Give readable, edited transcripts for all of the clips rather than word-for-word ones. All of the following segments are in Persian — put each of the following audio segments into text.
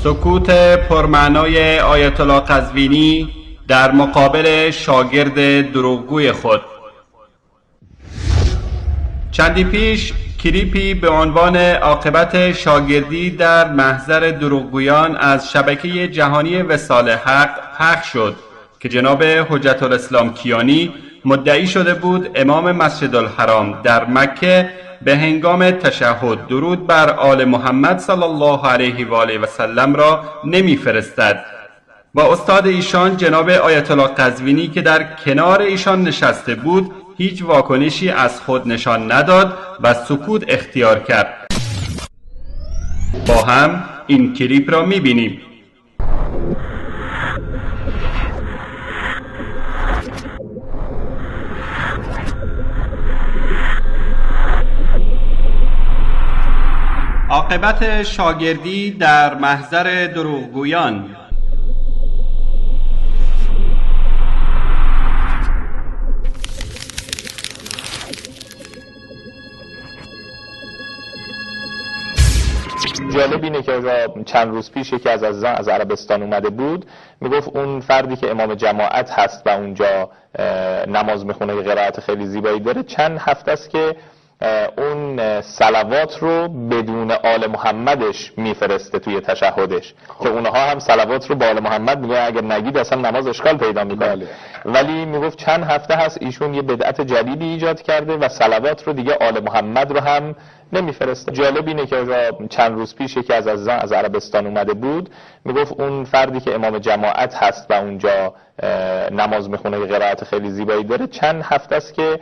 سکوت پرمعنای آیت الله قزوینی در مقابل شاگرد دروغگوی خود. چندی پیش کلیپی به عنوان عاقبت شاگردی در محضر دروغگویان از شبکه جهانی وصال حق پخش شد که جناب حجت الاسلام کیانی مدعی شده بود امام مسجد الحرام در مکه به هنگام تشهد درود بر آل محمد صلی الله علیه و آله و سلم را نمی‌فرستد و استاد ایشان جناب آیت الله قزوینی که در کنار ایشان نشسته بود هیچ واکنشی از خود نشان نداد و سکوت اختیار کرد. با هم این کلیپ را می‌بینیم. عاقبت شاگردی در محضر دروغگویان. جالب اینه که چند روز پیش یکی از عزیزان از عربستان اومده بود، میگفت اون فردی که امام جماعت هست و اونجا نماز میخونه، قرائت خیلی زیبایی داره، چند هفته است که اون صلوات رو بدون آل محمدش میفرسته توی تشهدش که اونها هم صلوات رو با آل محمد میگه اگر نگید اصلا نماز اشکال پیدا میکنه. ولی میگفت چند هفته هست ایشون یه بدعت جدیدی ایجاد کرده و صلوات رو دیگه آل محمد رو هم نمیفرسته. جالب اینه که چند روز پیش یکی از عزیزان از عربستان اومده بود، میگفت اون فردی که امام جماعت هست و اونجا نماز میخونه، قرائت خیلی زیبایی داره، چند هفته است که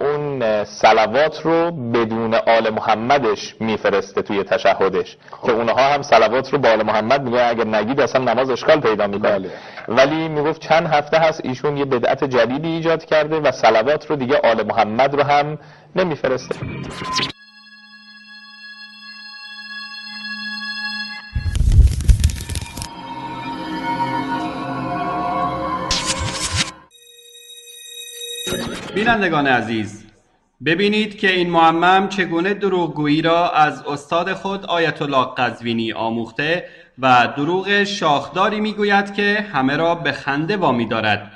اون صلوات رو بدون آل محمدش میفرسته توی تشهدش که اونها هم صلوات رو با آل محمد میگه اگر نگید اصلا نماز اشکال پیدا میکنه. ولی میگفت چند هفته هست ایشون یه بدعت جدیدی ایجاد کرده و صلوات رو دیگه آل محمد رو هم نمیفرسته. بینندگان عزیز، ببینید که این معمم چگونه دروغگویی را از استاد خود آیت الله قزوینی آموخته و دروغ شاخداری میگوید که همه را به خنده وامی دارد.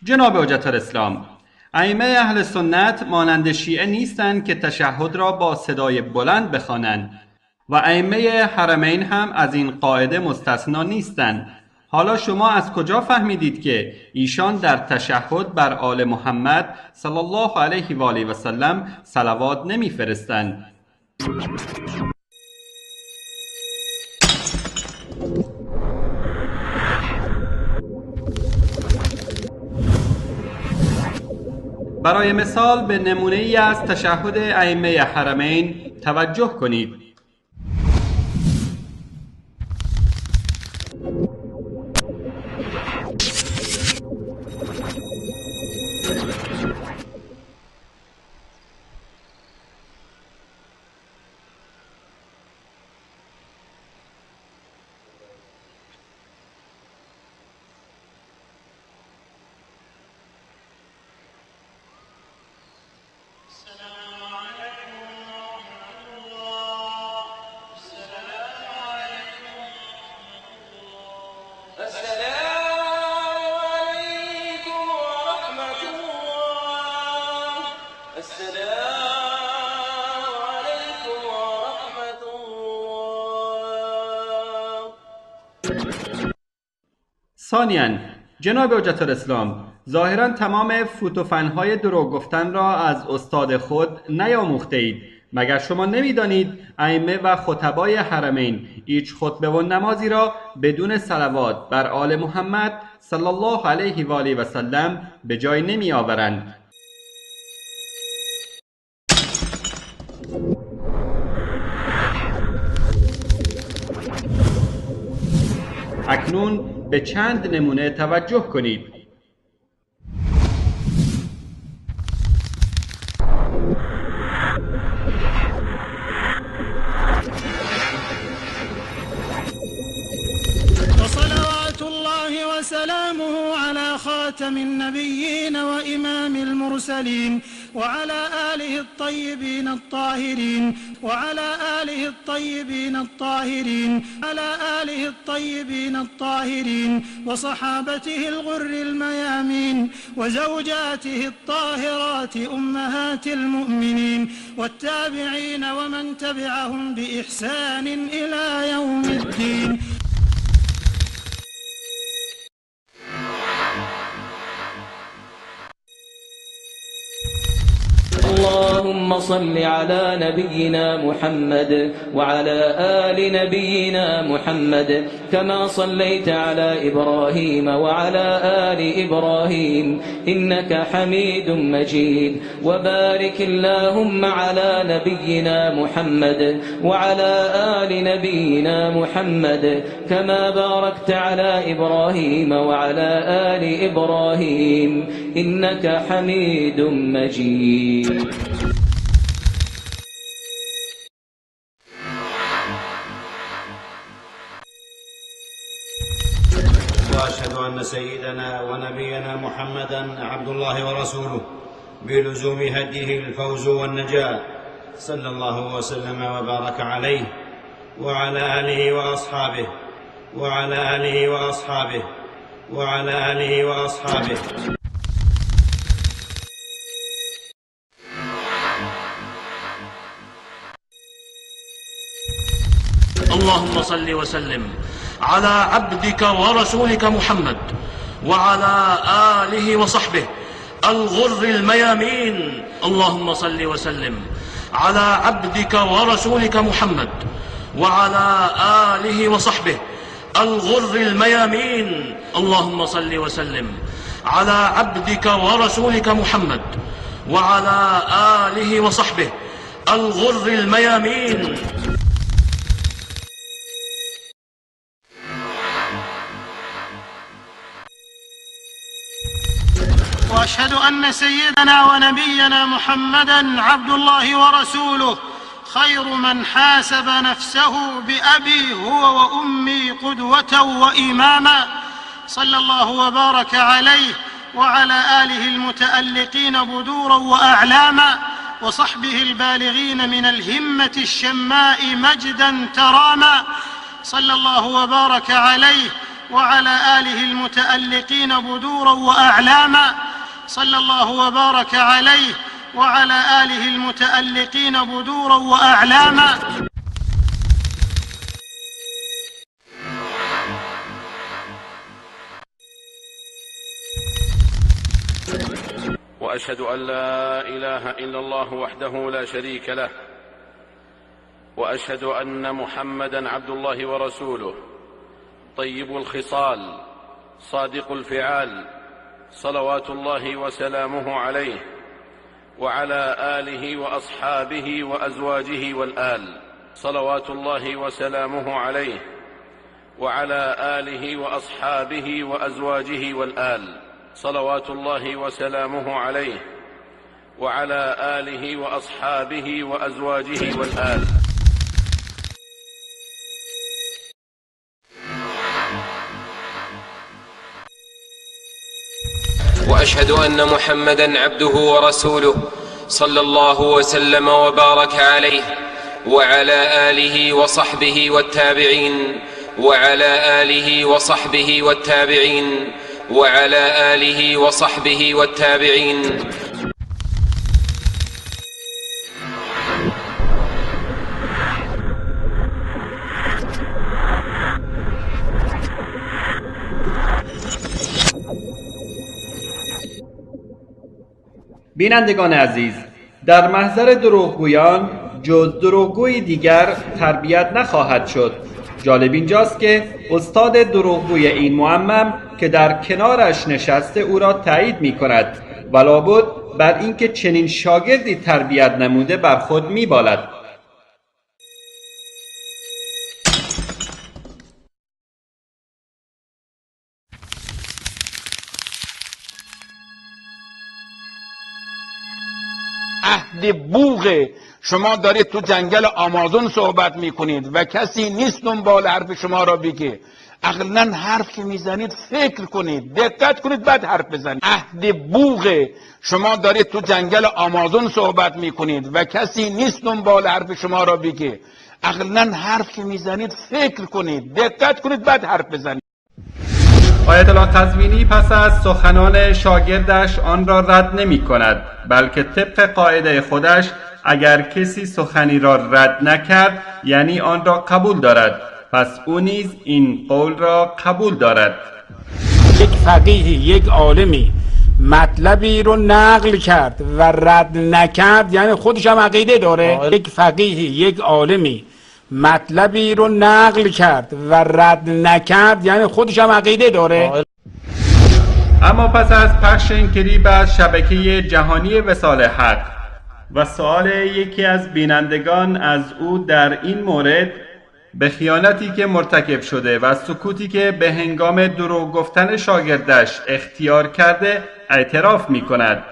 جناب حجت الاسلام، ائمه اهل سنت مانند شیعه نیستند که تشهد را با صدای بلند بخوانند و ائمه حرمین هم از این قاعده مستثنا نیستند. حالا شما از کجا فهمیدید که ایشان در تشهد بر آل محمد صلی الله علیه و آله و سلم صلوات نمی‌فرستند؟ برای مثال به نمونه ای از تشهد ائمه حرمین توجه کنید. ثانیاً جناب حجت الاسلام ظاهراً تمام فوتوفن‌های دروغ گفتن را از استاد خود نیاموخته اید. مگر شما نمی‌دانید ائمه و خطبای حرمین هیچ خطبه و نمازی را بدون صلوات بر آل محمد صلی الله علیه و آله و سلم به جای نمی‌آورند؟ اکنون به چند نمونه توجه کنید. وصلوات الله وسلامه على خاتم النبيين وإمام المرسلين وعلى آله الطيبين الطاهرين وعلى آله الطيبين الطاهرين على آله الطيبين الطاهرين وصحابته الغر الميامين وزوجاته الطاهرات أمهات المؤمنين والتابعين ومن تبعهم بإحسان إلى يوم الدين. اللهم صل على نبينا محمد وعلى آل نبينا محمد كما صليت على إبراهيم وعلى آل إبراهيم إنك حميد مجيد. وبارك اللهم على نبينا محمد وعلى آل نبينا محمد كما باركت على إبراهيم وعلى آل إبراهيم إنك حميد مجيد. وأشهد أن سيدنا ونبينا محمدا عبد الله ورسوله بلزوم هديه الفوز والنجاة، صلى الله وسلم وبارك عليه وعلى آله وأصحابه وعلى آله وأصحابه وعلى آله وأصحابه. اللهم صل وسلم على عبدك ورسولك محمد وعلى آله وصحبه الغر الميامين. اللهم صل وسلم على عبدك ورسولك محمد وعلى آله وصحبه الغر الميامين. اللهم صل وسلم على عبدك ورسولك محمد وعلى آله وصحبه الغر الميامين. وأشهد أن سيدنا ونبينا محمدًا عبد الله ورسوله خير من حاسب نفسه بأبي هو وأمي قدوة وإماما، صلى الله وبارك عليه وعلى آله المتألقين بدورا وأعلاما وصحبه البالغين من الهمة الشماء مجدا تراما، صلى الله وبارك عليه وعلى آله المتألقين بدورا وأعلاما، صلى الله وبارك عليه وعلى آله المتألقين بدورا وأعلاما. وأشهد أن لا إله إلا الله وحده لا شريك له، وأشهد أن محمدًا عبد الله ورسوله طيب الخصال صادق الفعال، صلوات الله وسلامه عليه وعلى آله وأصحابه وأزواجه والآل، صلوات الله وسلامه عليه وعلى آله وأصحابه وأزواجه والآل، صلوات الله وسلامه عليه وعلى آله وأصحابه وأزواجه والآل. وأشهد أن محمدًا عبده ورسوله صلى الله وسلم وبارك عليه وعلى آله وصحبه والتابعين وعلى آله وصحبه والتابعين وعلى آله وصحبه والتابعين. بینندگان عزیز، در محضر دروغگویان جز دروغگویی دیگر تربیت نخواهد شد. جالب اینجاست که استاد دروغگوی این معمم که در کنارش نشسته او را تایید می کند و لابد بر اینکه چنین شاگردی تربیت نموده بر خود می بالد. عهد بوغ شما دارید تو جنگل آمازون صحبت میکنید و کسی نیست دنبال حرف شما را بگه. اقلن حرف که میزنید فکر کنید، دقت کنید بعد حرف بزنید. عهد بوغ، شما دارید تو جنگل آمازون صحبت میکنید و کسی نیست دنبال حرف شما را بگه. اقلن حرف که میزنید فکر کنید، دقت کنید بعد حرف بزنید. آیت الله قزوینی پس از سخنان شاگردش آن را رد نمی کند، بلکه طبق قاعده خودش اگر کسی سخنی را رد نکرد یعنی آن را قبول دارد، پس او نیز این قول را قبول دارد. یک فقیهی، یک عالمی مطلبی رو نقل کرد و رد نکرد یعنی خودش هم عقیده داره. یک فقیهی، یک عالمی مطلبی رو نقل کرد و رد نکرد یعنی خودش هم عقیده داره. اما پس از پخش این کلیپ از شبکه جهانی وصال حق و سؤال یکی از بینندگان از او در این مورد، به خیانتی که مرتکب شده و سکوتی که به هنگام دروغ گفتن شاگردش اختیار کرده اعتراف می کند.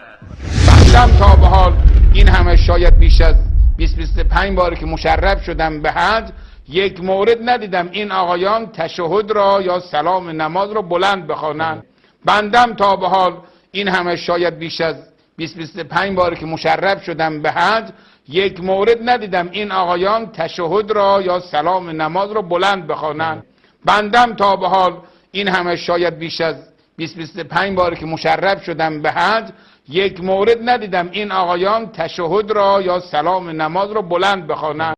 بندم تا به حال این همه، شاید بیش از 20-25 بار که مشرف شدم به حج، یک مورد ندیدم این آقایان تشهد را یا سلام نماز را بلند بخوانند. بندم تا به حال این همه، شاید بیش از 20-25 بار که مشرف شدم به حج، یک مورد ندیدم این آقایان تشهد را یا سلام نماز را بلند بخوانند. بندم تا به حال این همه، شاید بیش از 20-25 بار که مشرف شدم به حج، یک مورد ندیدم این آقایان تشهد را یا سلام نماز را بلند بخوانند.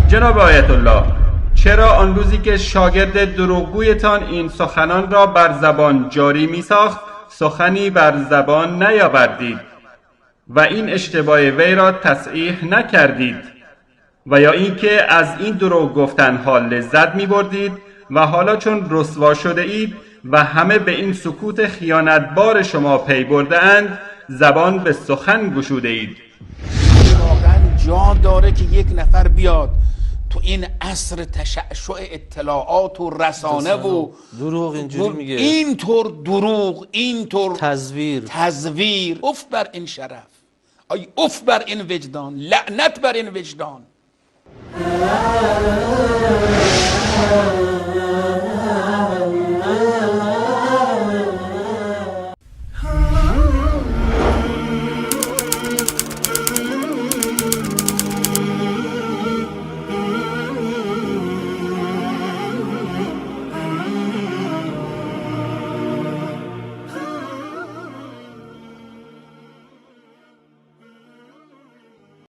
جناب آیت الله، چرا آن روزی که شاگرد دروغگویتان این سخنان را بر زبان جاری می ساخت سخنی بر زبان نیاوردید و این اشتباه وی را تصحیح نکردید؟ و یا اینکه از این دروغ گفتنها لذت می بردید و حالا چون رسوا شده اید و همه به این سکوت خیانتبار شما پی برده اند زبان به سخن گشوده اید؟ واقعا جا داره که یک نفر بیاد تو این عصر تشعشع اطلاعات و رسانه و دروغ اینجوری میگه، اینطور دروغ، اینطور تزویر، اف بر این شرف، ای اف بر این وجدان، لعنت بر این وجدان.